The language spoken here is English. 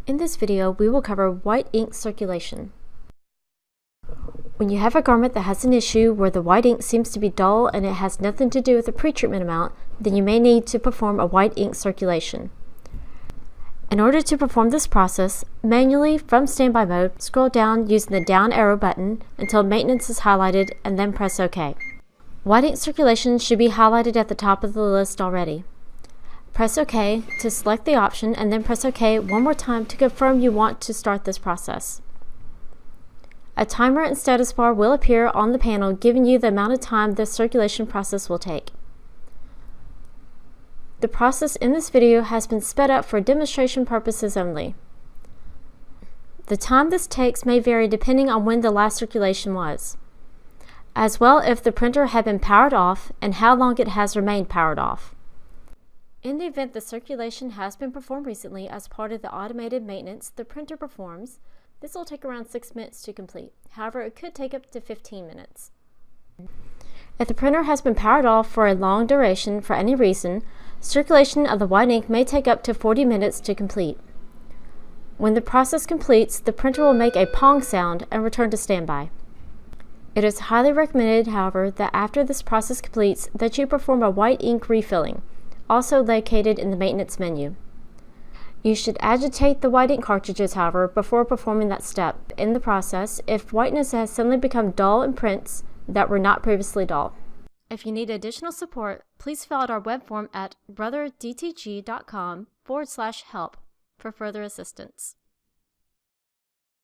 In this video, we will cover white ink circulation. When you have a garment that has an issue where the white ink seems to be dull and it has nothing to do with the pretreatment amount, then you may need to perform a white ink circulation. In order to perform this process, manually from standby mode, scroll down using the down arrow button until maintenance is highlighted and then press OK. White ink circulation should be highlighted at the top of the list already. Press OK to select the option and then press OK one more time to confirm you want to start this process. A timer and status bar will appear on the panel giving you the amount of time the circulation process will take. The process in this video has been sped up for demonstration purposes only. The time this takes may vary depending on when the last circulation was, as well if the printer had been powered off and how long it has remained powered off. In the event the circulation has been performed recently as part of the automated maintenance the printer performs, this will take around 6 minutes to complete. However, it could take up to 15 minutes. If the printer has been powered off for a long duration for any reason, circulation of the white ink may take up to 40 minutes to complete. When the process completes, the printer will make a pong sound and return to standby. It is highly recommended, however, that after this process completes, that you perform a white ink refilling, also located in the maintenance menu. You should agitate the white ink cartridges, however, before performing that step in the process if whiteness has suddenly become dull in prints that were not previously dull. If you need additional support, please fill out our web form at brotherdtg.com/help for further assistance.